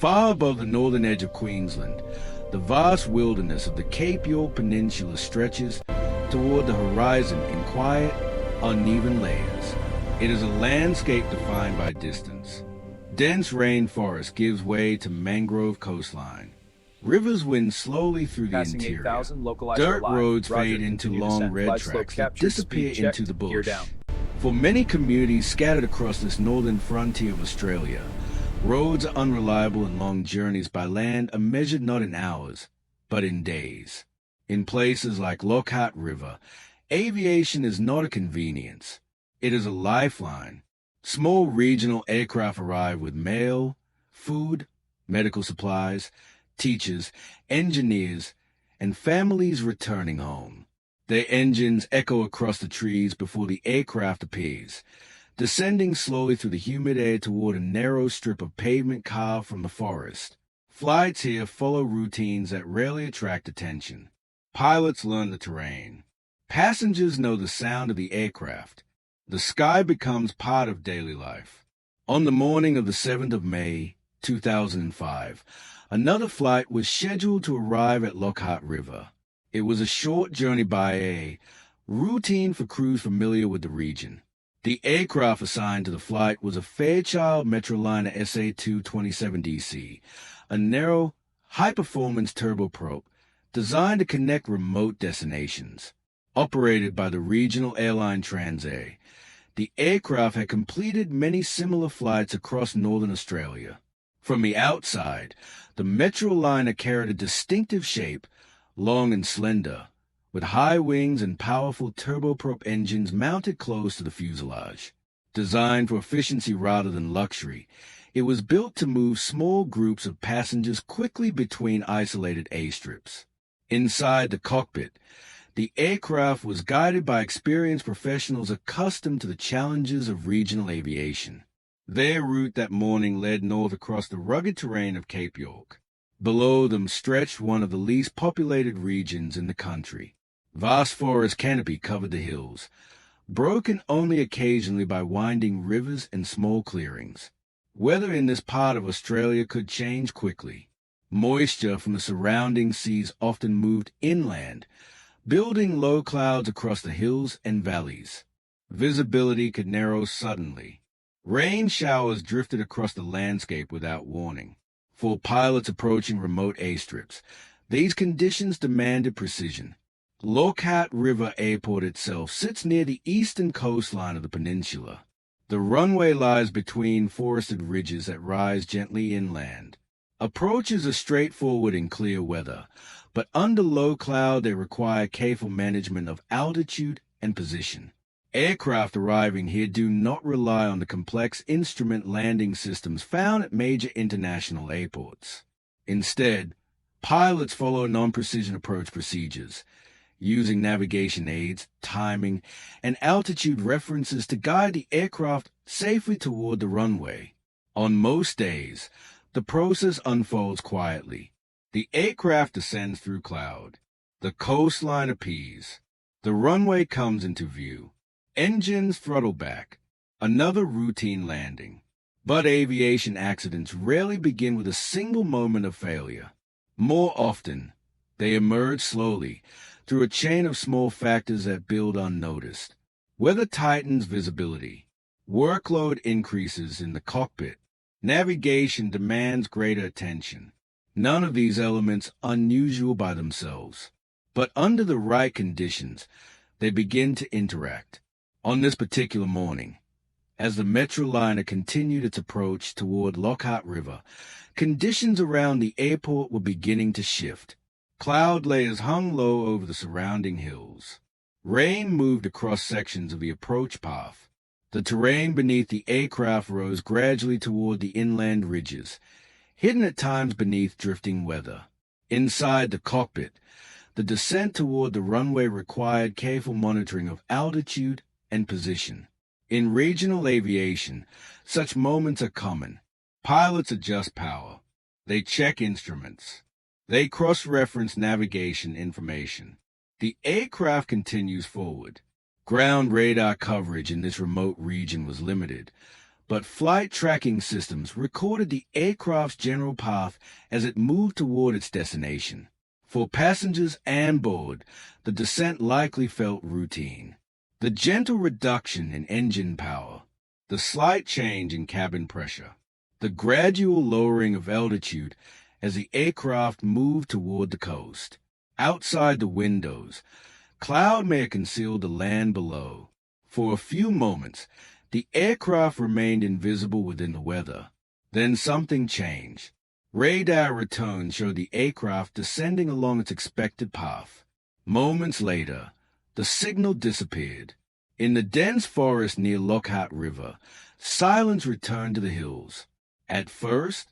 Far above the northern edge of Queensland, the vast wilderness of the Cape York Peninsula stretches toward the horizon in quiet, uneven layers. It is a landscape defined by distance. Dense rainforest gives way to mangrove coastline. Rivers wind slowly through the interior. Dirt roads fade into long red tracks that disappear into the bush. For many communities scattered across this northern frontier of Australia, roads are unreliable and long journeys by land are measured not in hours, but in days. In places like Lockhart River, aviation is not a convenience. It is a lifeline. Small regional aircraft arrive with mail, food, medical supplies, teachers, engineers, and families returning home. Their engines echo across the trees before the aircraft appears, descending slowly through the humid air toward a narrow strip of pavement carved from the forest. Flights here follow routines that rarely attract attention. Pilots learn the terrain. Passengers know the sound of the aircraft. The sky becomes part of daily life. On the morning of the 7th of May, 2005, another flight was scheduled to arrive at Lockhart River. It was a short journey by air, routine for crews familiar with the region. The aircraft assigned to the flight was a Fairchild Metroliner SA227 DC, a narrow, high-performance turboprop designed to connect remote destinations. Operated by the regional airline Transair, the aircraft had completed many similar flights across northern Australia. From the outside, the Metroliner carried a distinctive shape, long and slender, with high wings and powerful turboprop engines mounted close to the fuselage. Designed for efficiency rather than luxury, it was built to move small groups of passengers quickly between isolated airstrips. Inside the cockpit, the aircraft was guided by experienced professionals accustomed to the challenges of regional aviation. Their route that morning led north across the rugged terrain of Cape York. Below them stretched one of the least populated regions in the country. Vast forest canopy covered the hills, broken only occasionally by winding rivers and small clearings. Weather in this part of Australia could change quickly. Moisture from the surrounding seas often moved inland, building low clouds across the hills and valleys. Visibility could narrow suddenly. Rain showers drifted across the landscape without warning. For pilots approaching remote airstrips, these conditions demanded precision. Lockhart River Airport itself sits near the eastern coastline of the peninsula. The runway lies between forested ridges that rise gently inland. Approaches are straightforward in clear weather, but under low cloud they require careful management of altitude and position. Aircraft arriving here do not rely on the complex instrument landing systems found at major international airports. Instead, pilots follow non-precision approach procedures, using navigation aids, timing, and altitude references to guide the aircraft safely toward the runway. On most days, the process unfolds quietly. The aircraft descends through cloud. The coastline appears. The runway comes into view. Engines throttle back. Another routine landing. But aviation accidents rarely begin with a single moment of failure. More often, they emerge slowly through a chain of small factors that build unnoticed. Weather tightens visibility. Workload increases in the cockpit. Navigation demands greater attention. None of these elements unusual by themselves, but under the right conditions, they begin to interact. On this particular morning, as the Metroliner continued its approach toward Lockhart River, conditions around the airport were beginning to shift. Cloud layers hung low over the surrounding hills. Rain moved across sections of the approach path. The terrain beneath the aircraft rose gradually toward the inland ridges, hidden at times beneath drifting weather. Inside the cockpit, the descent toward the runway required careful monitoring of altitude and position. In regional aviation, such moments are common. Pilots adjust power. They check instruments. They cross-reference navigation information. The aircraft continues forward. Ground radar coverage in this remote region was limited, but flight tracking systems recorded the aircraft's general path as it moved toward its destination. For passengers and board, the descent likely felt routine. The gentle reduction in engine power, the slight change in cabin pressure, the gradual lowering of altitude as the aircraft moved toward the coast. Outside the windows, cloud may have concealed the land below. For a few moments, the aircraft remained invisible within the weather. Then something changed. Radar returns showed the aircraft descending along its expected path. Moments later, the signal disappeared. In the dense forest near Lockhart River, silence returned to the hills. At first,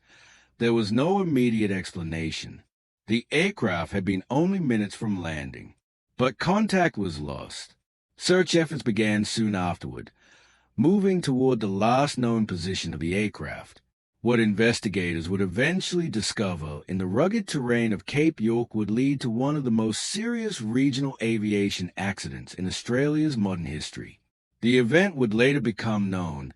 there was no immediate explanation. The aircraft had been only minutes from landing, but contact was lost. Search efforts began soon afterward, moving toward the last known position of the aircraft. What investigators would eventually discover in the rugged terrain of Cape York would lead to one of the most serious regional aviation accidents in Australia's modern history. The event would later become known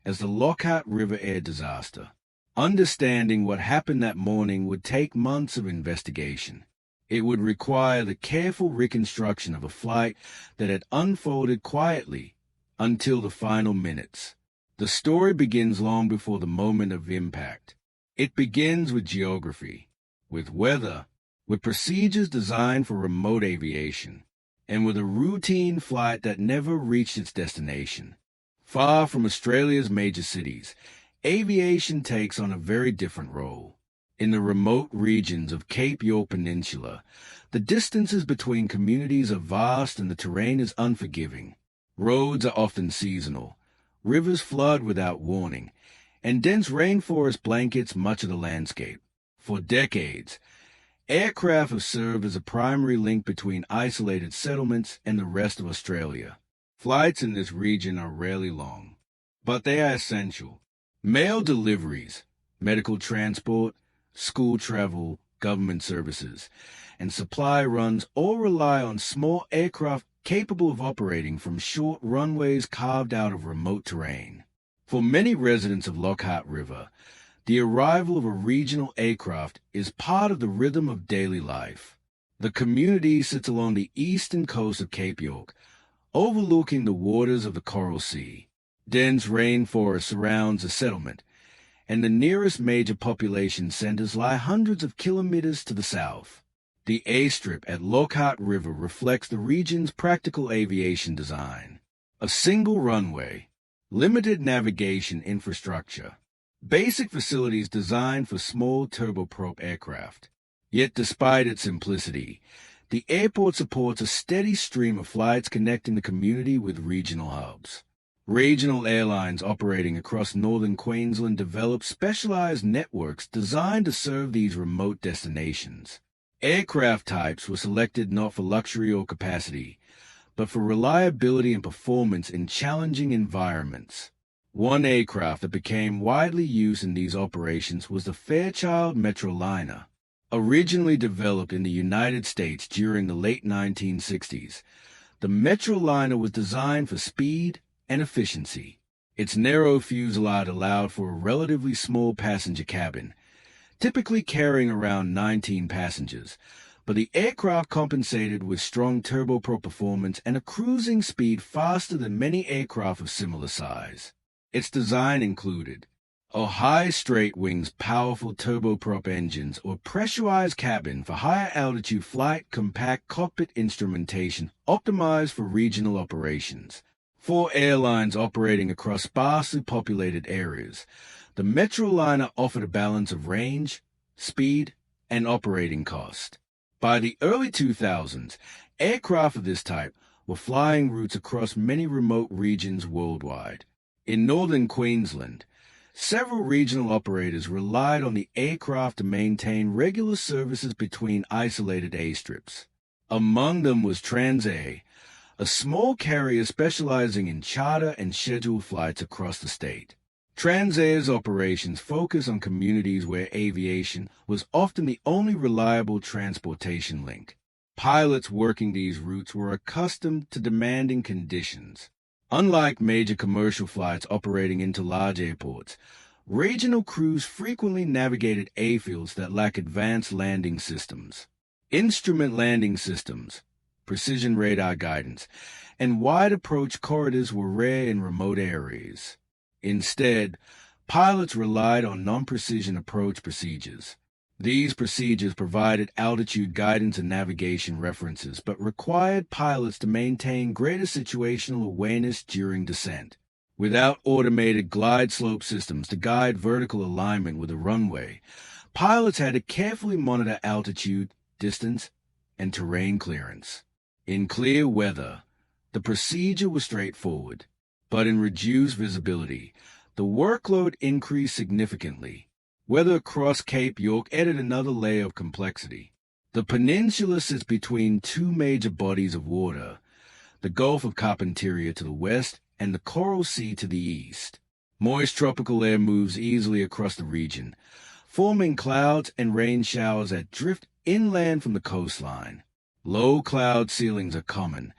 as the Lockhart River air disaster. Understanding what happened that morning would take months of investigation. It would require the careful reconstruction of a flight that had unfolded quietly until the final minutes. The story begins long before the moment of impact. It begins with geography, with weather, with procedures designed for remote aviation, and with a routine flight that never reached its destination. Far from Australia's major cities, aviation takes on a very different role. In the remote regions of Cape York Peninsula, the distances between communities are vast and the terrain is unforgiving. Roads are often seasonal. Rivers flood without warning, and dense rainforest blankets much of the landscape. For decades, aircraft have served as a primary link between isolated settlements and the rest of Australia. Flights in this region are rarely long, but they are essential. Mail deliveries, medical transport, school travel, government services, and supply runs all rely on small aircraft capable of operating from short runways carved out of remote terrain. For many residents of Lockhart River, the arrival of a regional aircraft is part of the rhythm of daily life. The community sits along the eastern coast of Cape York, overlooking the waters of the Coral Sea. Dense rainforest surrounds the settlement, and the nearest major population centers lie hundreds of kilometers to the south. The airstrip at Lockhart River reflects the region's practical aviation design. A single runway, limited navigation infrastructure, basic facilities designed for small turboprop aircraft. Yet despite its simplicity, the airport supports a steady stream of flights connecting the community with regional hubs. Regional airlines operating across northern Queensland develop specialized networks designed to serve these remote destinations. Aircraft types were selected not for luxury or capacity, but for reliability and performance in challenging environments. One aircraft that became widely used in these operations was the Fairchild Metroliner. Originally developed in the United States during the late 1960s, the Metroliner was designed for speed and efficiency. Its narrow fuselage allowed for a relatively small passenger cabin, typically carrying around 19 passengers, but the aircraft compensated with strong turboprop performance and a cruising speed faster than many aircraft of similar size. Its design included a high straight wings, powerful turboprop engines, or pressurized cabin for higher altitude flight, compact cockpit instrumentation optimized for regional operations. For airlines operating across sparsely populated areas, the Metroliner offered a balance of range, speed, and operating cost. By the early 2000s, aircraft of this type were flying routes across many remote regions worldwide. In northern Queensland, several regional operators relied on the aircraft to maintain regular services between isolated airstrips. Among them was Transair, a small carrier specializing in charter and scheduled flights across the state. Transair's operations focus on communities where aviation was often the only reliable transportation link. Pilots working these routes were accustomed to demanding conditions. Unlike major commercial flights operating into large airports, regional crews frequently navigated airfields that lack advanced landing systems. Instrument landing systems, precision radar guidance, and wide approach corridors were rare in remote areas. Instead, pilots relied on non-precision approach procedures. These procedures provided altitude guidance and navigation references, but required pilots to maintain greater situational awareness during descent. Without automated glide slope systems to guide vertical alignment with the runway, pilots had to carefully monitor altitude, distance, and terrain clearance. In clear weather, the procedure was straightforward, but in reduced visibility, the workload increased significantly. Weather across Cape York added another layer of complexity. The peninsula sits between two major bodies of water, the Gulf of Carpentaria to the west and the Coral Sea to the east. Moist tropical air moves easily across the region, forming clouds and rain showers that drift inland from the coastline. Low cloud ceilings are common,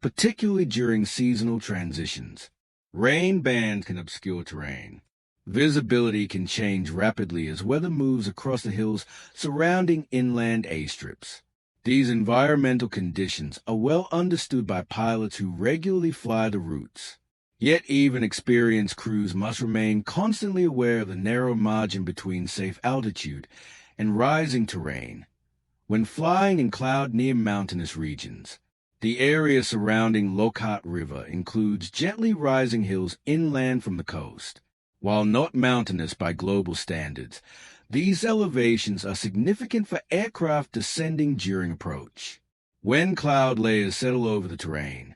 particularly during seasonal transitions. Rain bands can obscure terrain. Visibility can change rapidly as weather moves across the hills surrounding inland airstrips. These environmental conditions are well understood by pilots who regularly fly the routes. Yet even experienced crews must remain constantly aware of the narrow margin between safe altitude and rising terrain. When flying in cloud-near mountainous regions, the area surrounding Lockhart River includes gently rising hills inland from the coast. While not mountainous by global standards, these elevations are significant for aircraft descending during approach. When cloud layers settle over the terrain,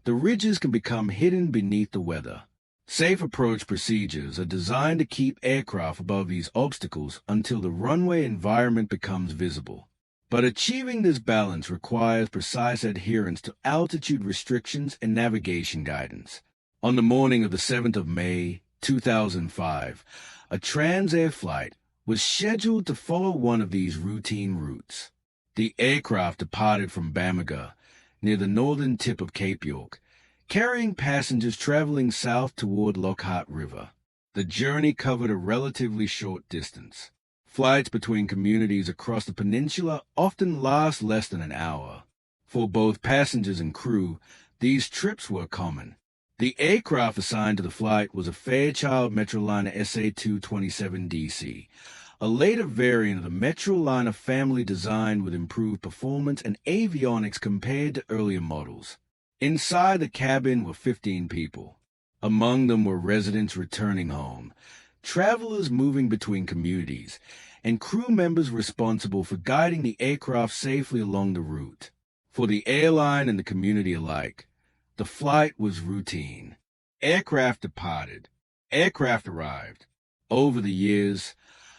the ridges can become hidden beneath the weather. Safe approach procedures are designed to keep aircraft above these obstacles until the runway environment becomes visible. But achieving this balance requires precise adherence to altitude restrictions and navigation guidance. On the morning of the 7th of May, 2005, a Transair flight was scheduled to follow one of these routine routes. The aircraft departed from Bamaga, near the northern tip of Cape York, carrying passengers traveling south toward Lockhart River. The journey covered a relatively short distance. Flights between communities across the peninsula often last less than an hour. For both passengers and crew, these trips were common. The aircraft assigned to the flight was a Fairchild Metroliner SA227 DC, a later variant of the Metroliner family designed with improved performance and avionics compared to earlier models. Inside the cabin were 15 people. Among them were residents returning home, travelers moving between communities, and crew members responsible for guiding the aircraft safely along the route. For the airline and the community alike, the flight was routine. Aircraft departed. Aircraft arrived. Over the years,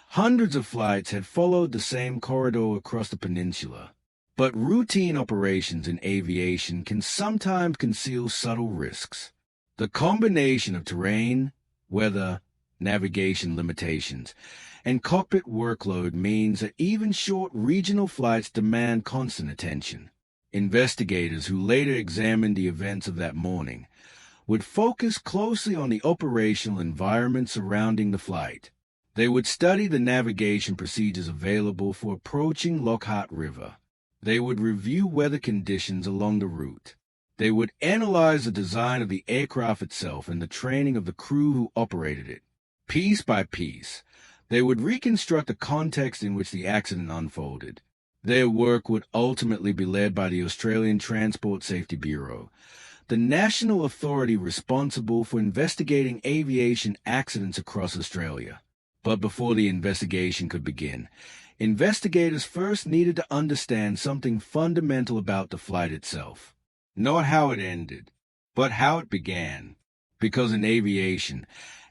hundreds of flights had followed the same corridor across the peninsula. But routine operations in aviation can sometimes conceal subtle risks. The combination of terrain, weather, navigation limitations, and cockpit workload means that even short regional flights demand constant attention. Investigators who later examined the events of that morning would focus closely on the operational environment surrounding the flight. They would study the navigation procedures available for approaching Lockhart River. They would review weather conditions along the route. They would analyze the design of the aircraft itself and the training of the crew who operated it. Piece by piece, they would reconstruct the context in which the accident unfolded. Their work would ultimately be led by the Australian Transport Safety Bureau, the national authority responsible for investigating aviation accidents across Australia. But before the investigation could begin, investigators first needed to understand something fundamental about the flight itself. Not how it ended, but how it began. Because in aviation,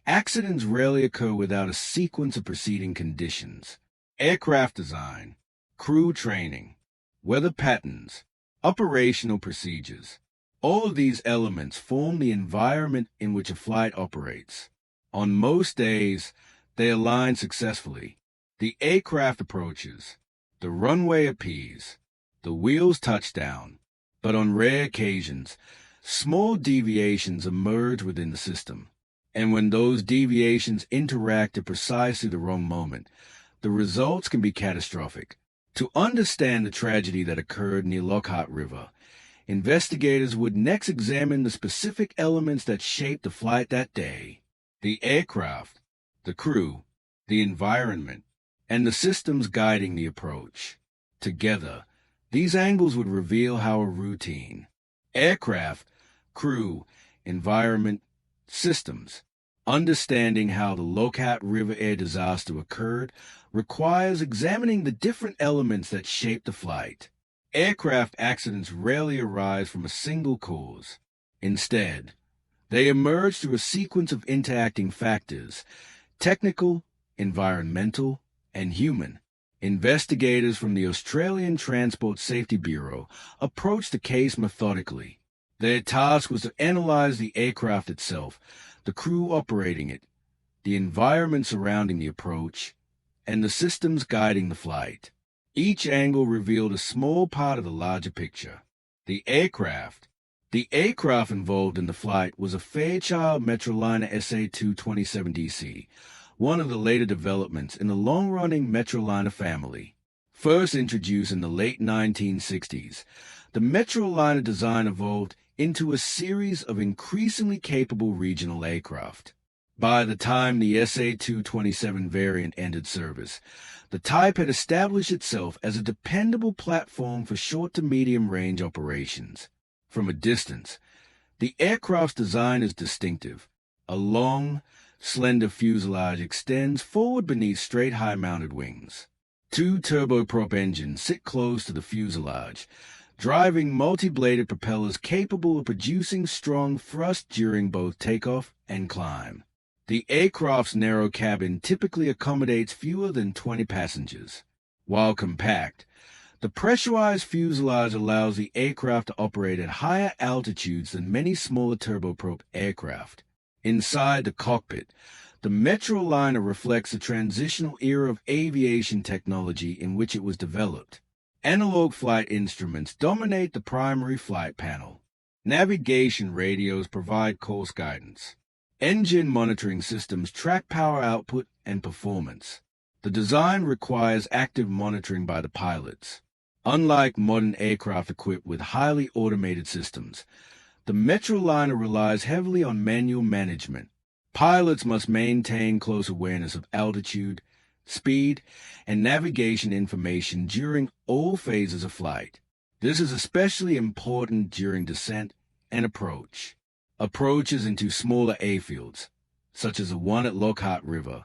accidents rarely occur without a sequence of preceding conditions. Aircraft design, crew training, weather patterns, operational procedures. All of these elements form the environment in which a flight operates. On most days, they align successfully. The aircraft approaches, the runway appears, the wheels touch down. But on rare occasions, Small deviations emerge within the system, and when those deviations interact at precisely the wrong moment, the results can be catastrophic. To understand the tragedy that occurred near Lockhart River, investigators would next examine the specific elements that shaped the flight that day: the aircraft, the crew, the environment, and the systems guiding the approach. Together, these angles would reveal how a routine aircraft, crew, environment, systems. Understanding how the Lockhart River air disaster occurred requires examining the different elements that shape the flight. Aircraft accidents rarely arise from a single cause. Instead, they emerge through a sequence of interacting factors: technical, environmental, and human. Investigators from the Australian Transport Safety Bureau approached the case methodically. Their task was to analyze the aircraft itself, the crew operating it, the environment surrounding the approach, and the systems guiding the flight. Each angle revealed a small part of the larger picture. The aircraft. The aircraft involved in the flight was a Fairchild Metroliner SA227 DC, one of the later developments in the long-running Metroliner family. First introduced in the late 1960s, the Metroliner design evolved into a series of increasingly capable regional aircraft. By the time the SA227 variant entered service, the type had established itself as a dependable platform for short to medium-range operations. From a distance, the aircraft's design is distinctive. A long, slender fuselage extends forward beneath straight high-mounted wings. Two turboprop engines sit close to the fuselage, driving multi-bladed propellers capable of producing strong thrust during both takeoff and climb. The aircraft's narrow cabin typically accommodates fewer than 20 passengers. While compact, the pressurized fuselage allows the aircraft to operate at higher altitudes than many smaller turboprop aircraft. Inside the cockpit, the Metroliner reflects the transitional era of aviation technology in which it was developed. Analog flight instruments dominate the primary flight panel. Navigation radios provide course guidance. Engine monitoring systems track power output and performance. The design requires active monitoring by the pilots. Unlike modern aircraft equipped with highly automated systems, the Metroliner relies heavily on manual management. Pilots must maintain close awareness of altitude, speed, and navigation information during all phases of flight. This is especially important during descent and approach. Approaches into smaller airfields, such as the one at Lockhart River,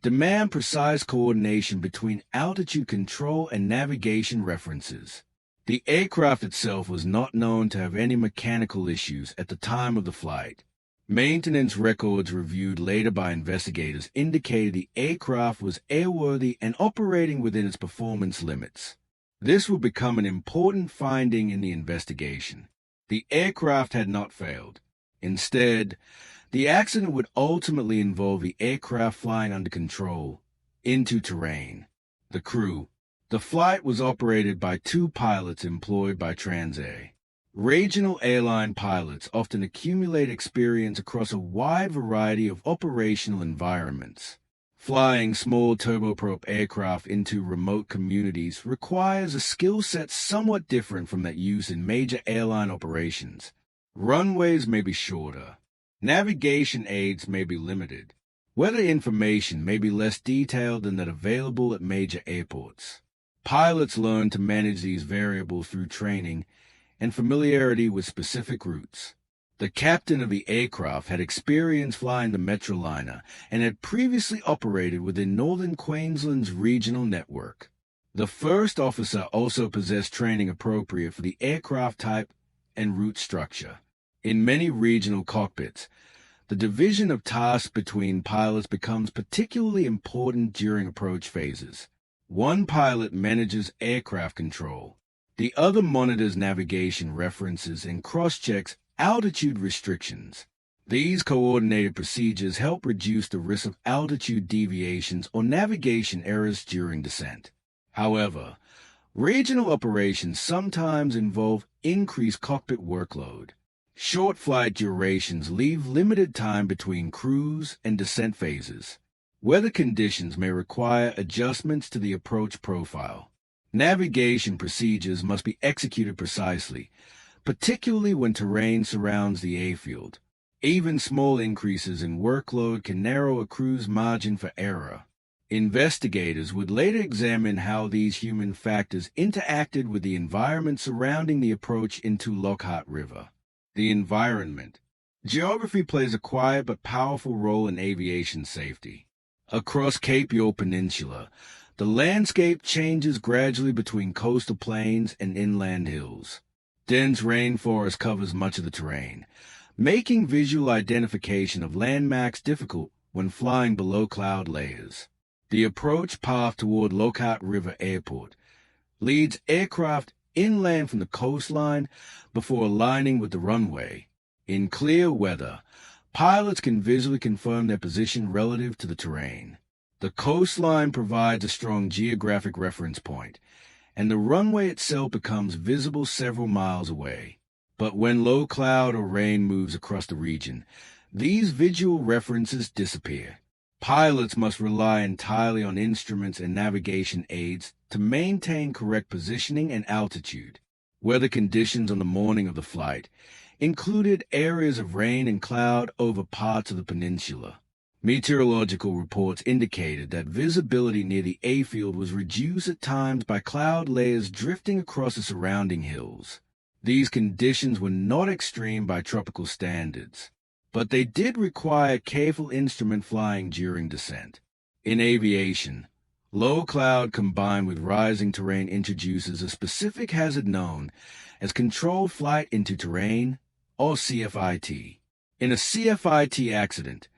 demand precise coordination between altitude control and navigation references. The aircraft itself was not known to have any mechanical issues at the time of the flight. Maintenance records reviewed later by investigators indicated the aircraft was airworthy and operating within its performance limits. This would become an important finding in the investigation. The aircraft had not failed. Instead, the accident would ultimately involve the aircraft flying under control into terrain. The crew. The flight was operated by two pilots employed by Transair. Regional airline pilots often accumulate experience across a wide variety of operational environments. Flying small turboprop aircraft into remote communities requires a skill set somewhat different from that used in major airline operations. Runways may be shorter. Navigation aids may be limited. Weather information may be less detailed than that available at major airports. Pilots learn to manage these variables through training and familiarity with specific routes. The captain of the aircraft had experience flying the Metroliner and had previously operated within northern Queensland's regional network. The first officer also possessed training appropriate for the aircraft type and route structure. In many regional cockpits, the division of tasks between pilots becomes particularly important during approach phases. One pilot manages aircraft control. The other monitors navigation references and cross-checks altitude restrictions. These coordinated procedures help reduce the risk of altitude deviations or navigation errors during descent. However, regional operations sometimes involve increased cockpit workload. Short flight durations leave limited time between cruise and descent phases. Weather conditions may require adjustments to the approach profile. Navigation procedures must be executed precisely, particularly when terrain surrounds the airfield. Even small increases in workload can narrow a crew's margin for error. Investigators would later examine how these human factors interacted with the environment surrounding the approach into Lockhart River. The environment. Geography plays a quiet but powerful role in aviation safety. Across Cape York Peninsula, the landscape changes gradually between coastal plains and inland hills. Dense rainforest covers much of the terrain, making visual identification of landmarks difficult when flying below cloud layers. The approach path toward Lockhart River Airport leads aircraft inland from the coastline before aligning with the runway. In clear weather, pilots can visually confirm their position relative to the terrain. The coastline provides a strong geographic reference point, and the runway itself becomes visible several miles away. But when low cloud or rain moves across the region, these visual references disappear. Pilots must rely entirely on instruments and navigation aids to maintain correct positioning and altitude. Weather conditions on the morning of the flight included areas of rain and cloud over parts of the peninsula. Meteorological reports indicated that visibility near the airfield was reduced at times by cloud layers drifting across the surrounding hills. These conditions were not extreme by tropical standards, but they did require careful instrument flying during descent. In aviation, low cloud combined with rising terrain introduces a specific hazard known as controlled flight into terrain, or CFIT. In a CFIT accident,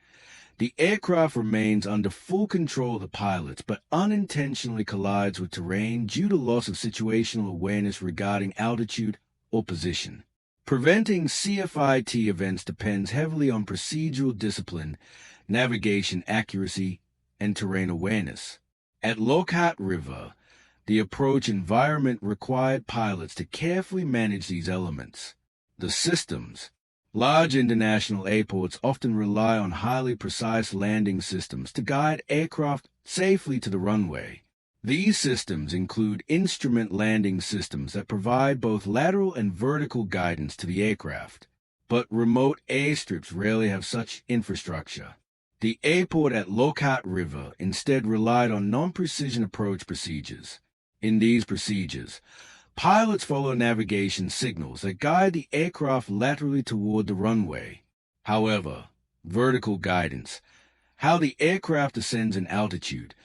the aircraft remains under full control of the pilots but unintentionally collides with terrain due to loss of situational awareness regarding altitude or position. Preventing CFIT events depends heavily on procedural discipline, navigation accuracy, and terrain awareness. At Lockhart River, the approach environment required pilots to carefully manage these elements. The systems. Large international airports often rely on highly precise landing systems to guide aircraft safely to the runway. These systems include instrument landing systems that provide both lateral and vertical guidance to the aircraft, but remote airstrips rarely have such infrastructure. The airport at Lockhart River instead relied on non-precision approach procedures. In these procedures, pilots follow navigation signals that guide the aircraft laterally toward the runway. However, vertical guidance, how the aircraft ascends in altitude,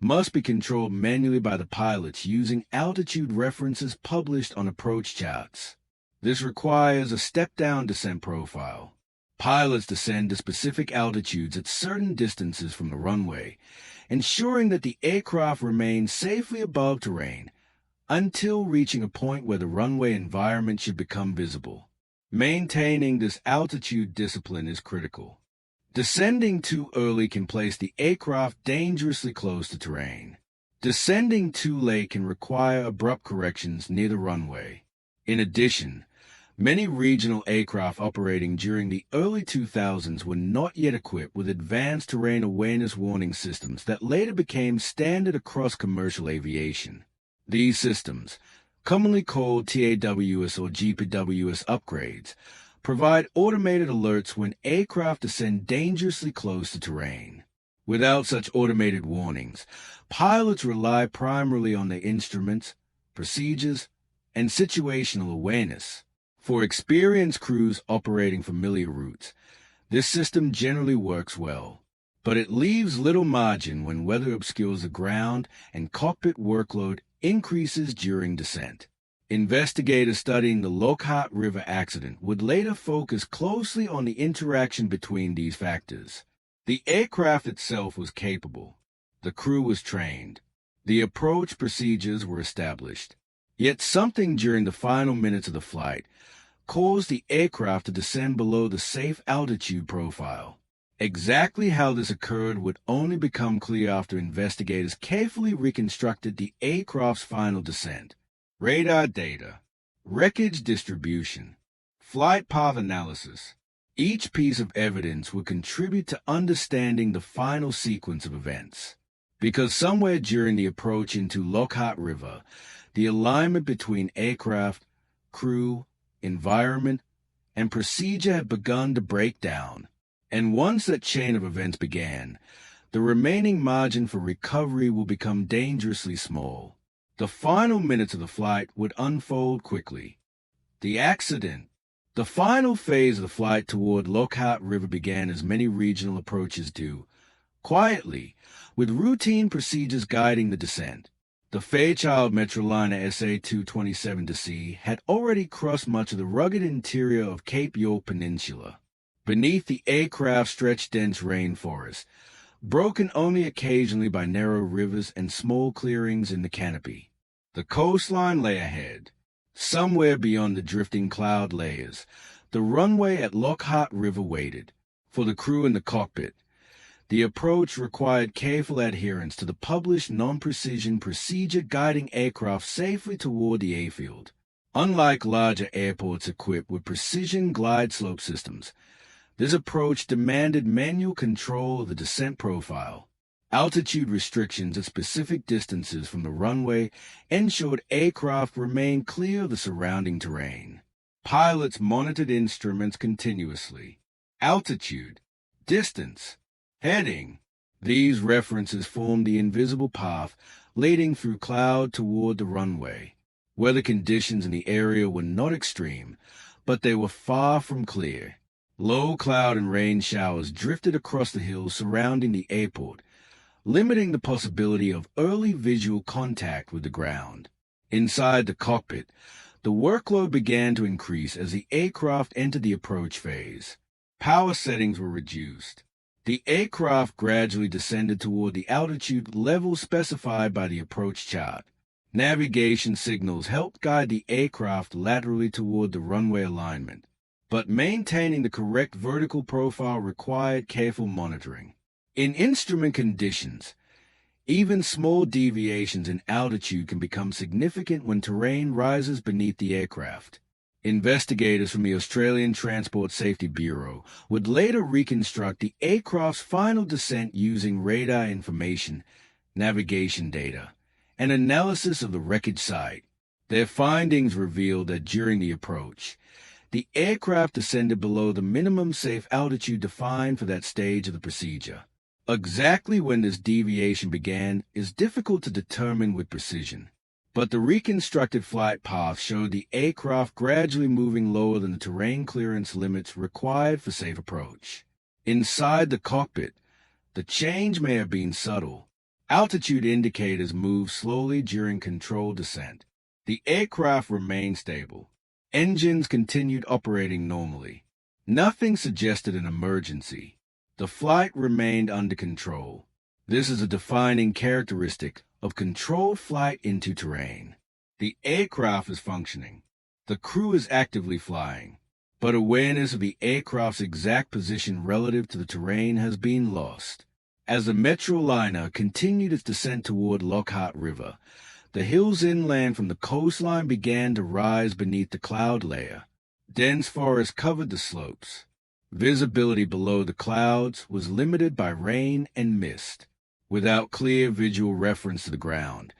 must be controlled manually by the pilots using altitude references published on approach charts. This requires a step-down descent profile. Pilots descend to specific altitudes at certain distances from the runway, ensuring that the aircraft remains safely above terrain until reaching a point where the runway environment should become visible. Maintaining this altitude discipline is critical. Descending too early can place the aircraft dangerously close to terrain. Descending too late can require abrupt corrections near the runway. In addition, many regional aircraft operating during the early 2000s were not yet equipped with advanced terrain awareness warning systems that later became standard across commercial aviation. These systems, commonly called TAWS or GPWS upgrades, provide automated alerts when aircraft descend dangerously close to terrain. Without such automated warnings, pilots rely primarily on their instruments, procedures, and situational awareness. For experienced crews operating familiar routes, this system generally works well, but it leaves little margin when weather obscures the ground and cockpit workload increases during descent. Investigators studying the Lockhart River accident would later focus closely on the interaction between these factors. The aircraft itself was capable. The crew was trained. The approach procedures were established. Yet something during the final minutes of the flight caused the aircraft to descend below the safe altitude profile. Exactly how this occurred would only become clear after investigators carefully reconstructed the aircraft's final descent. Radar data, wreckage distribution. Flight path analysis. Each piece of evidence will contribute to understanding the final sequence of events. Because somewhere during the approach into Lockhart River, the alignment between aircraft, crew, environment, and procedure had begun to break down. And once that chain of events began, the remaining margin for recovery will become dangerously small. The final minutes of the flight would unfold quickly. The accident. The final phase of the flight toward Lockhart River began as many regional approaches do, quietly, with routine procedures guiding the descent. The Fairchild Metroliner SA227 DC had already crossed much of the rugged interior of Cape York Peninsula. Beneath the aircraft stretched dense rainforest, broken only occasionally by narrow rivers and small clearings in the canopy. The coastline lay ahead. Somewhere beyond the drifting cloud layers, the runway at Lockhart River waited. For the crew in the cockpit, the approach required careful adherence to the published non-precision procedure guiding aircraft safely toward the airfield. Unlike larger airports equipped with precision glide slope systems, this approach demanded manual control of the descent profile. Altitude restrictions at specific distances from the runway ensured aircraft remained clear of the surrounding terrain. Pilots monitored instruments continuously. Altitude, distance, heading. These references formed the invisible path leading through cloud toward the runway. Weather conditions in the area were not extreme, but they were far from clear. Low cloud and rain showers drifted across the hills surrounding the airport, limiting the possibility of early visual contact with the ground. Inside the cockpit, the workload began to increase as the aircraft entered the approach phase. Power settings were reduced. The aircraft gradually descended toward the altitude level specified by the approach chart. Navigation signals helped guide the aircraft laterally toward the runway alignment, but maintaining the correct vertical profile required careful monitoring. In instrument conditions, even small deviations in altitude can become significant when terrain rises beneath the aircraft. Investigators from the Australian Transport Safety Bureau would later reconstruct the aircraft's final descent using radar information, navigation data, and analysis of the wreckage site. Their findings revealed that during the approach, the aircraft descended below the minimum safe altitude defined for that stage of the procedure. Exactly when this deviation began is difficult to determine with precision, but the reconstructed flight path showed the aircraft gradually moving lower than the terrain clearance limits required for safe approach. Inside the cockpit, the change may have been subtle. Altitude indicators moved slowly during controlled descent. The aircraft remained stable. Engines continued operating normally. Nothing suggested an emergency. The flight remained under control. This is a defining characteristic of controlled flight into terrain. The aircraft is functioning. The crew is actively flying, but awareness of the aircraft's exact position relative to the terrain has been lost. As the Metroliner continued its descent toward Lockhart River, the hills inland from the coastline began to rise beneath the cloud layer. Dense forest covered the slopes. Visibility below the clouds was limited by rain and mist. Without clear visual reference to the ground,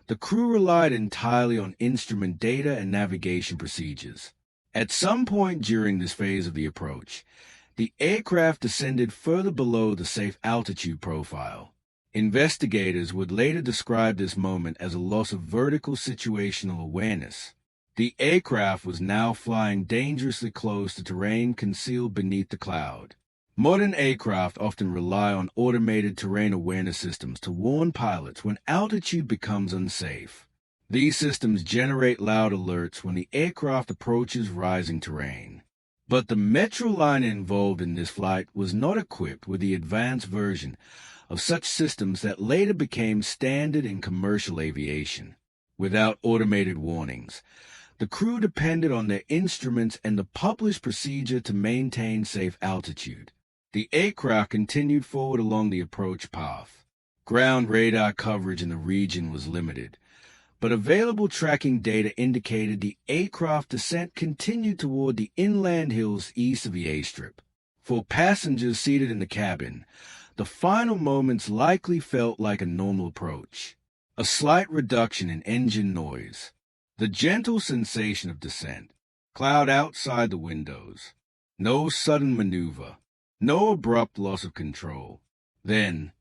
the crew relied entirely on instrument data and navigation procedures. At some point during this phase of the approach, the aircraft descended further below the safe altitude profile. Investigators would later describe this moment as a loss of vertical situational awareness. The aircraft was now flying dangerously close to terrain concealed beneath the cloud. Modern aircraft often rely on automated terrain awareness systems to warn pilots when altitude becomes unsafe. These systems generate loud alerts when the aircraft approaches rising terrain. But the Metroliner involved in this flight was not equipped with the advanced version of such systems that later became standard in commercial aviation. Without automated warnings, the crew depended on their instruments and the published procedure to maintain safe altitude. The aircraft continued forward along the approach path. Ground radar coverage in the region was limited, but available tracking data indicated the aircraft descent continued toward the inland hills east of the airstrip. For passengers seated in the cabin, the final moments likely felt like a normal approach. A slight reduction in engine noise, the gentle sensation of descent, cloud outside the windows, no sudden maneuver, no abrupt loss of control. Then,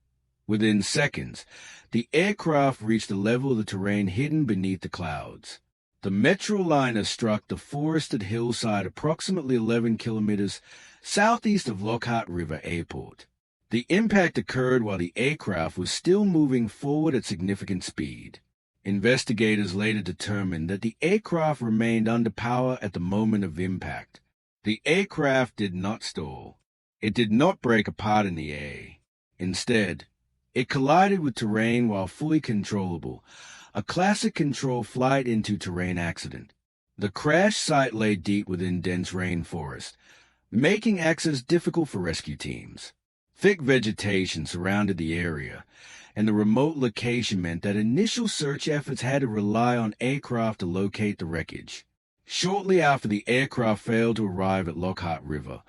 within seconds, the aircraft reached the level of the terrain hidden beneath the clouds. The Metroliner struck the forested hillside approximately 11 kilometers southeast of Lockhart River Airport. The impact occurred while the aircraft was still moving forward at significant speed. Investigators later determined that the aircraft remained under power at the moment of impact. The aircraft did not stall. It did not break apart in the air. Instead, it collided with terrain while fully controllable, a classic control flight into terrain accident. The crash site lay deep within dense rainforest, making access difficult for rescue teams. Thick vegetation surrounded the area, and the remote location meant that initial search efforts had to rely on aircraft to locate the wreckage. Shortly after the aircraft failed to arrive at Lockhart River,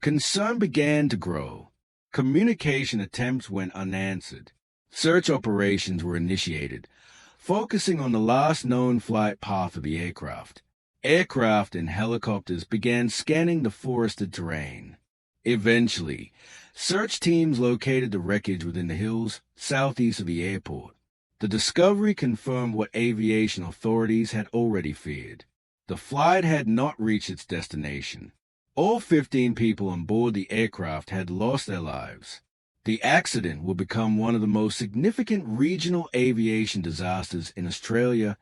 concern began to grow. Communication attempts went unanswered. Search operations were initiated, focusing on the last known flight path of the aircraft. Aircraft and helicopters began scanning the forested terrain. Eventually, search teams located the wreckage within the hills southeast of the airport. The discovery confirmed what aviation authorities had already feared. The flight had not reached its destination. All 15 people on board the aircraft had lost their lives. The accident will become one of the most significant regional aviation disasters in Australia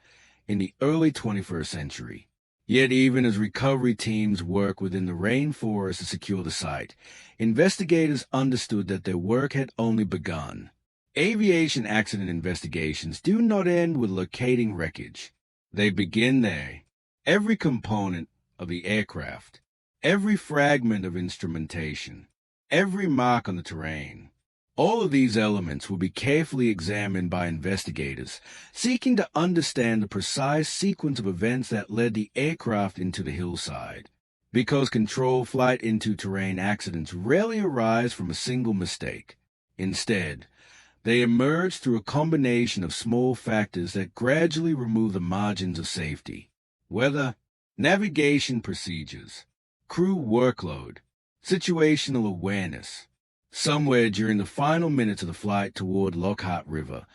in the early 21st century. Yet even as recovery teams work within the rainforest to secure the site, investigators understood that their work had only begun. Aviation accident investigations do not end with locating wreckage. They begin there. Every component of the aircraft, every fragment of instrumentation, every mark on the terrain, all of these elements will be carefully examined by investigators, seeking to understand the precise sequence of events that led the aircraft into the hillside. Because control flight into terrain accidents rarely arise from a single mistake. Instead, they emerge through a combination of small factors that gradually remove the margins of safety. Weather, navigation procedures, crew workload, situational awareness. Somewhere during the final minutes of the flight toward Lockhart River,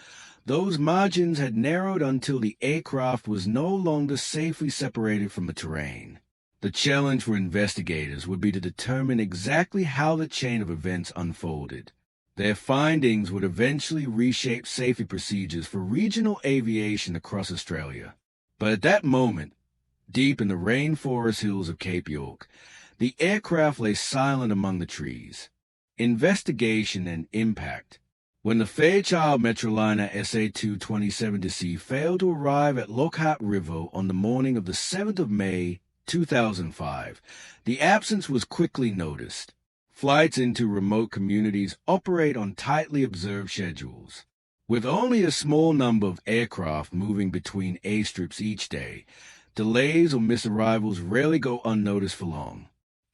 those margins had narrowed until the aircraft was no longer safely separated from the terrain. The challenge for investigators would be to determine exactly how the chain of events unfolded. Their findings would eventually reshape safety procedures for regional aviation across Australia. But at that moment, deep in the rainforest hills of Cape York, the aircraft lay silent among the trees. Investigation and impact. When the Fairchild Metroliner SA227 DC failed to arrive at Lockhart River on the morning of the 7th of May, 2005, the absence was quickly noticed. Flights into remote communities operate on tightly observed schedules. With only a small number of aircraft moving between airstrips each day, delays or misarrivals rarely go unnoticed for long.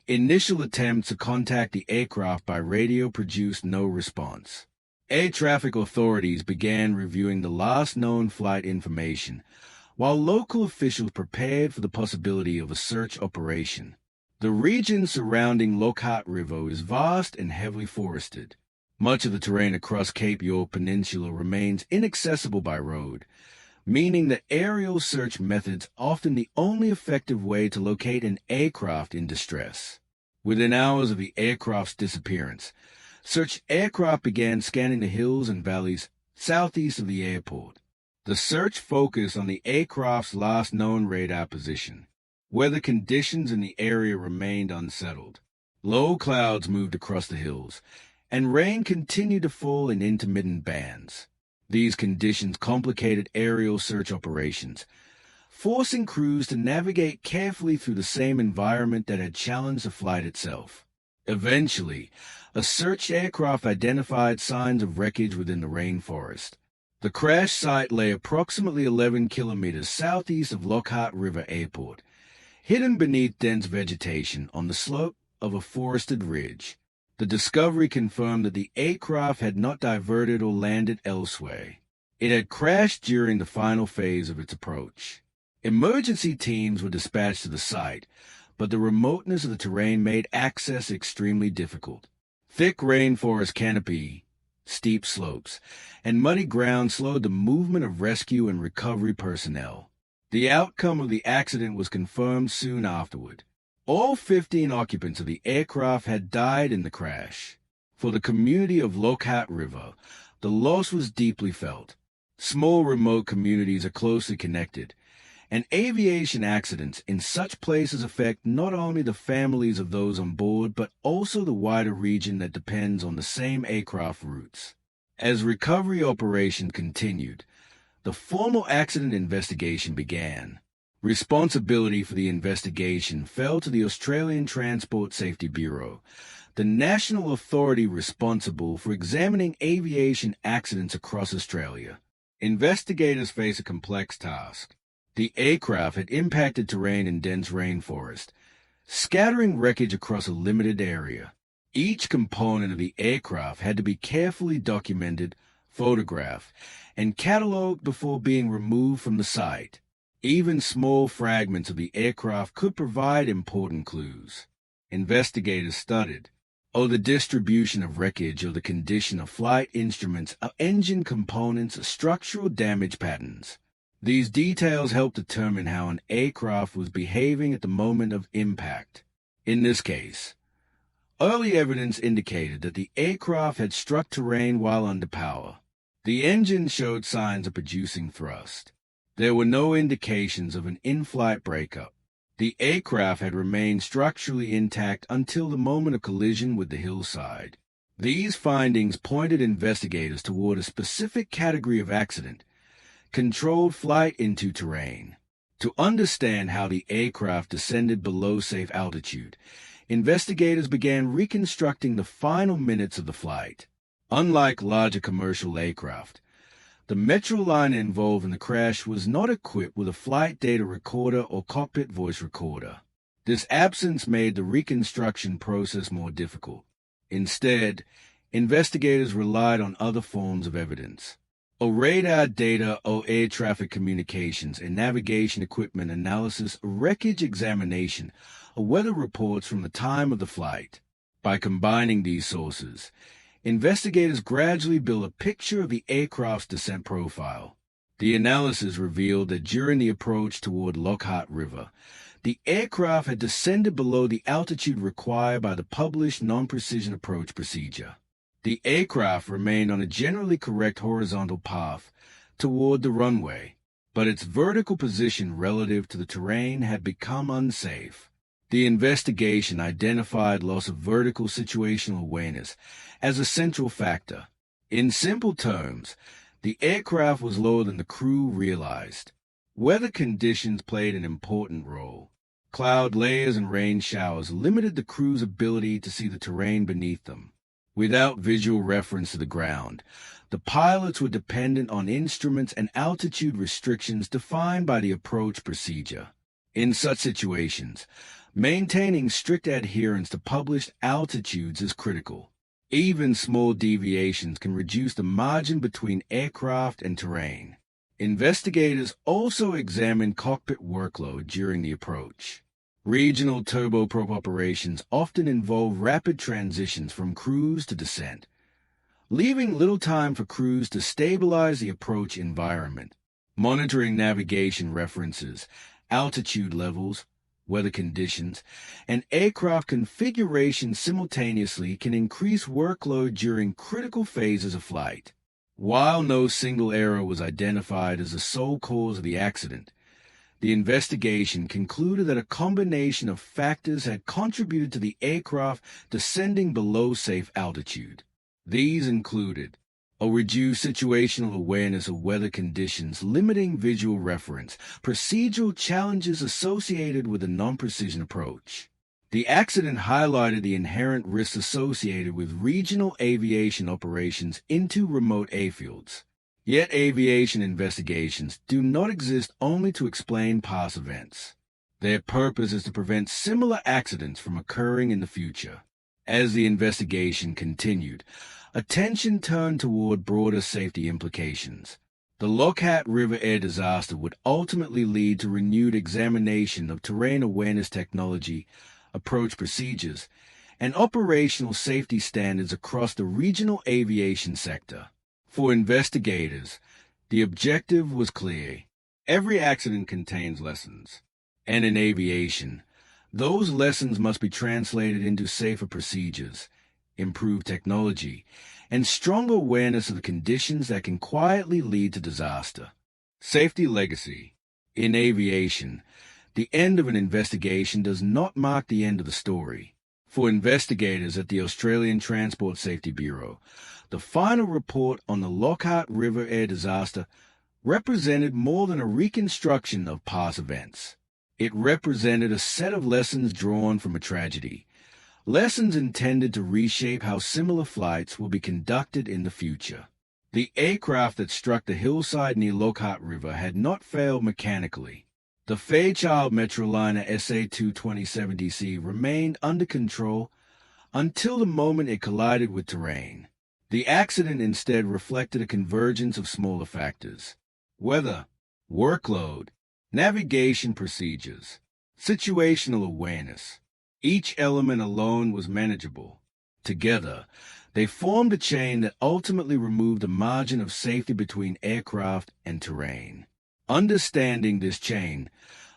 Initial attempts to contact the aircraft by radio produced no response. Air traffic authorities began reviewing the last known flight information, while local officials prepared for the possibility of a search operation. The region surrounding Lockhart River is vast and heavily forested. Much of the terrain across Cape York Peninsula remains inaccessible by road, meaning that aerial search methods are often the only effective way to locate an aircraft in distress. Within hours of the aircraft's disappearance, search aircraft began scanning the hills and valleys southeast of the airport. The search focused on the aircraft's last known radar position. Weather conditions in the area remained unsettled. Low clouds moved across the hills, and rain continued to fall in intermittent bands. These conditions complicated aerial search operations, forcing crews to navigate carefully through the same environment that had challenged the flight itself. Eventually, a search aircraft identified signs of wreckage within the rainforest. The crash site lay approximately 11 kilometers southeast of Lockhart River Airport, hidden beneath dense vegetation on the slope of a forested ridge. The discovery confirmed that the aircraft had not diverted or landed elsewhere. It had crashed during the final phase of its approach. Emergency teams were dispatched to the site, but the remoteness of the terrain made access extremely difficult. Thick rainforest canopy, steep slopes, and muddy ground slowed the movement of rescue and recovery personnel. The outcome of the accident was confirmed soon afterward. All 15 occupants of the aircraft had died in the crash. For the community of Lockhart River, the loss was deeply felt. Small remote communities are closely connected, and aviation accidents in such places affect not only the families of those on board but also the wider region that depends on the same aircraft routes. As recovery operations continued, the formal accident investigation began. Responsibility for the investigation fell to the Australian Transport Safety Bureau, the national authority responsible for examining aviation accidents across Australia. Investigators face a complex task. The aircraft had impacted terrain in dense rainforest, scattering wreckage across a limited area. Each component of the aircraft had to be carefully documented, photographed, and catalogued before being removed from the site. Even small fragments of the aircraft could provide important clues. Investigators studied the distribution of wreckage or the condition of flight instruments, engine components, structural damage patterns. These details help determine how an aircraft was behaving at the moment of impact. In this case, early evidence indicated that the aircraft had struck terrain while under power. The engine showed signs of producing thrust. There were no indications of an in-flight breakup. The aircraft had remained structurally intact until the moment of collision with the hillside. These findings pointed investigators toward a specific category of accident: controlled flight into terrain. To understand how the aircraft descended below safe altitude, investigators began reconstructing the final minutes of the flight. Unlike larger commercial aircraft, the Metroliner involved in the crash was not equipped with a flight data recorder or cockpit voice recorder. This absence made the reconstruction process more difficult. Instead, investigators relied on other forms of evidence: radar data, air traffic communications, and navigation equipment analysis, wreckage examination, weather reports from the time of the flight. By combining these sources, investigators gradually built a picture of the aircraft's descent profile. The analysis revealed that during the approach toward Lockhart River, the aircraft had descended below the altitude required by the published non-precision approach procedure. The aircraft remained on a generally correct horizontal path toward the runway, but its vertical position relative to the terrain had become unsafe. The investigation identified loss of vertical situational awareness as a central factor. In simple terms, the aircraft was lower than the crew realized. Weather conditions played an important role. Cloud layers and rain showers limited the crew's ability to see the terrain beneath them. Without visual reference to the ground, the pilots were dependent on instruments and altitude restrictions defined by the approach procedure. In such situations, maintaining strict adherence to published altitudes is critical. Even small deviations can reduce the margin between aircraft and terrain. Investigators also examined cockpit workload during the approach. Regional turboprop operations often involve rapid transitions from cruise to descent, leaving little time for crews to stabilize the approach environment. Monitoring navigation references, altitude levels, weather conditions, and aircraft configuration simultaneously can increase workload during critical phases of flight. While no single error was identified as the sole cause of the accident, the investigation concluded that a combination of factors had contributed to the aircraft descending below safe altitude. These included a reduced situational awareness of weather conditions limiting visual reference, procedural challenges associated with a non-precision approach. The accident highlighted the inherent risks associated with regional aviation operations into remote airfields. Yet aviation investigations do not exist only to explain past events. Their purpose is to prevent similar accidents from occurring in the future. As the investigation continued, attention turned toward broader safety implications. The Lockhart River air disaster would ultimately lead to renewed examination of terrain awareness technology, approach procedures, and operational safety standards across the regional aviation sector. For investigators, the objective was clear. Every accident contains lessons, and in aviation, those lessons must be translated into safer procedures, improved technology, and stronger awareness of the conditions that can quietly lead to disaster. Safety legacy. In aviation, the end of an investigation does not mark the end of the story. For investigators at the Australian Transport Safety Bureau, the final report on the Lockhart River air disaster represented more than a reconstruction of past events. It represented a set of lessons drawn from a tragedy, lessons intended to reshape how similar flights will be conducted in the future. The aircraft that struck the hillside near Lockhart River had not failed mechanically. The Fairchild Metroliner SA227 DC remained under control until the moment it collided with terrain. The accident instead reflected a convergence of smaller factors: weather, workload, navigation procedures, situational awareness. Each element alone was manageable. Together, they formed a chain that ultimately removed the margin of safety between aircraft and terrain. Understanding this chain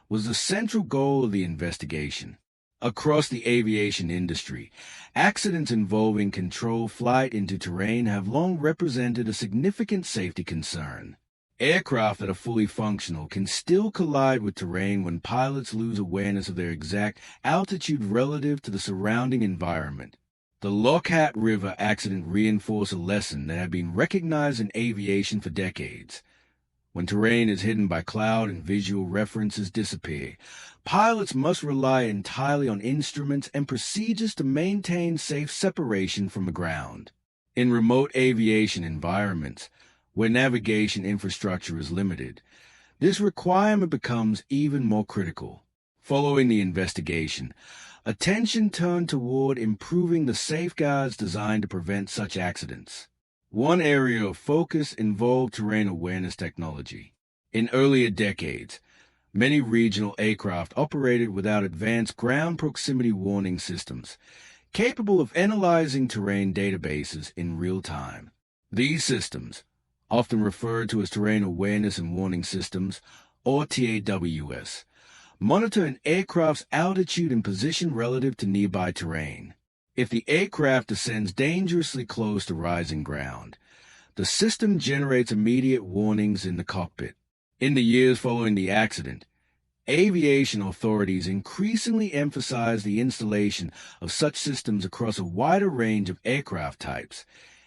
was the central goal of the investigation. Across the aviation industry, accidents involving controlled flight into terrain have long represented a significant safety concern. Aircraft that are fully functional can still collide with terrain when pilots lose awareness of their exact altitude relative to the surrounding environment. The Lockhart River accident reinforced a lesson that had been recognized in aviation for decades. When terrain is hidden by cloud and visual references disappear, pilots must rely entirely on instruments and procedures to maintain safe separation from the ground. In remote aviation environments, where navigation infrastructure is limited, this requirement becomes even more critical. Following the investigation, attention turned toward improving the safeguards designed to prevent such accidents. One area of focus involved terrain awareness technology. In earlier decades, many regional aircraft operated without advanced ground proximity warning systems, capable of analyzing terrain databases in real time. These systems, often referred to as Terrain Awareness and Warning Systems, or TAWS, monitor an aircraft's altitude and position relative to nearby terrain. If the aircraft descends dangerously close to rising ground, the system generates immediate warnings in the cockpit. In the years following the accident, aviation authorities increasingly emphasized the installation of such systems across a wider range of aircraft types,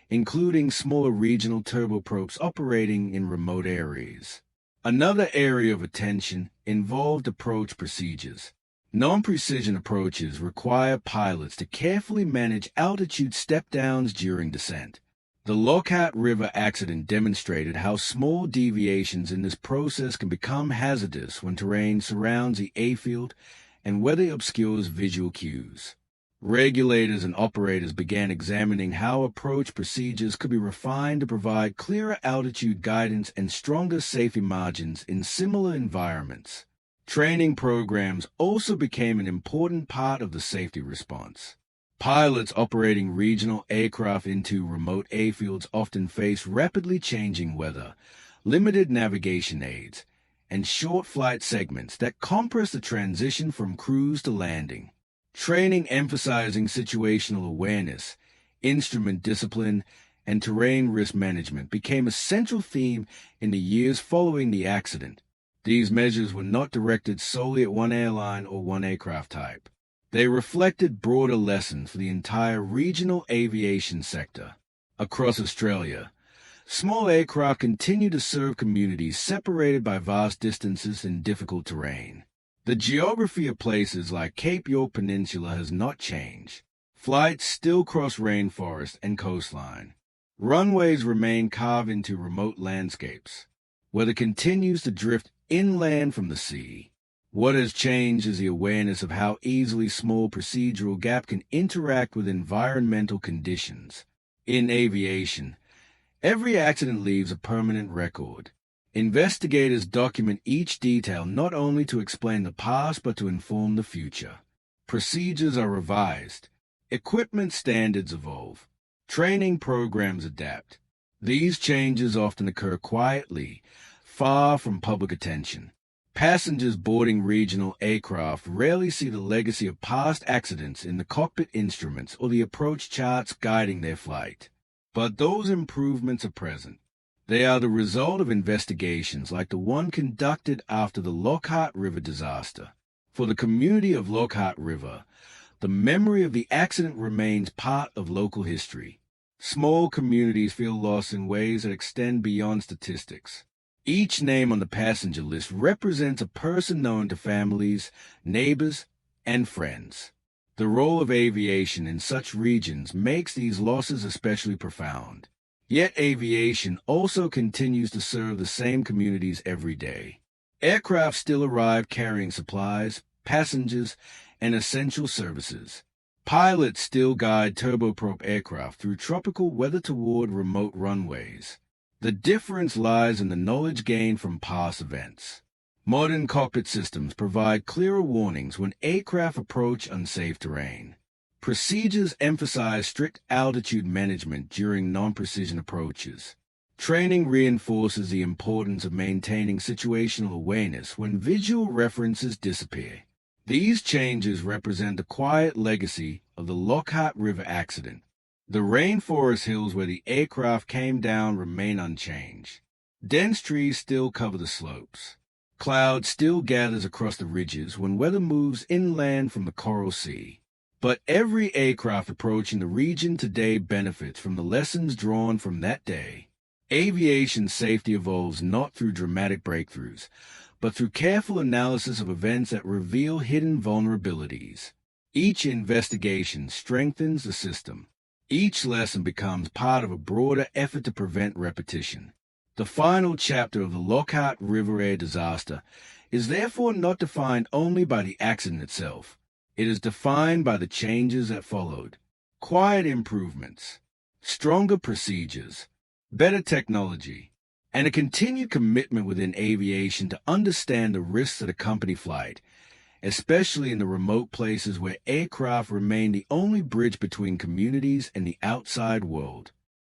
including smaller regional turboprops operating in remote areas. Another area of attention involved approach procedures. Non-precision approaches require pilots to carefully manage altitude step-downs during descent. The Lockhart River accident demonstrated how small deviations in this process can become hazardous when terrain surrounds the airfield and weather obscures visual cues. Regulators and operators began examining how approach procedures could be refined to provide clearer altitude guidance and stronger safety margins in similar environments. Training programs also became an important part of the safety response. Pilots operating regional aircraft into remote airfields often face rapidly changing weather, limited navigation aids, and short flight segments that compress the transition from cruise to landing. Training emphasizing situational awareness, instrument discipline, and terrain risk management became a central theme in the years following the accident. These measures were not directed solely at one airline or one aircraft type. They reflected broader lessons for the entire regional aviation sector. Across Australia, small aircraft continue to serve communities separated by vast distances and difficult terrain. The geography of places like Cape York Peninsula has not changed. Flights still cross rainforest and coastline. Runways remain carved into remote landscapes. Weather continues to drift inland from the sea. What has changed is the awareness of how easily small procedural gaps can interact with environmental conditions. In aviation, every accident leaves a permanent record. Investigators document each detail not only to explain the past but to inform the future. Procedures are revised. Equipment standards evolve. Training programs adapt. These changes often occur quietly, far from public attention. Passengers boarding regional aircraft rarely see the legacy of past accidents in the cockpit instruments or the approach charts guiding their flight. But those improvements are present. They are the result of investigations like the one conducted after the Lockhart River disaster. For the community of Lockhart River, the memory of the accident remains part of local history. Small communities feel lost in ways that extend beyond statistics. Each name on the passenger list represents a person known to families, neighbors, and friends. The role of aviation in such regions makes these losses especially profound. Yet aviation also continues to serve the same communities every day. Aircraft still arrive carrying supplies, passengers, and essential services. Pilots still guide turboprop aircraft through tropical weather toward remote runways. The difference lies in the knowledge gained from past events. Modern cockpit systems provide clearer warnings when aircraft approach unsafe terrain. Procedures emphasize strict altitude management during non-precision approaches. Training reinforces the importance of maintaining situational awareness when visual references disappear. These changes represent the quiet legacy of the Lockhart River accident. The rainforest hills where the aircraft came down remain unchanged. Dense trees still cover the slopes. Cloud still gathers across the ridges when weather moves inland from the Coral Sea. But every aircraft approaching the region today benefits from the lessons drawn from that day. Aviation safety evolves not through dramatic breakthroughs, but through careful analysis of events that reveal hidden vulnerabilities. Each investigation strengthens the system. Each lesson becomes part of a broader effort to prevent repetition. The final chapter of the Lockhart River air disaster is therefore not defined only by the accident itself. It is defined by the changes that followed. Quiet improvements, stronger procedures, better technology, and a continued commitment within aviation to understand the risks that accompany flight, especially in the remote places where aircraft remain the only bridge between communities and the outside world.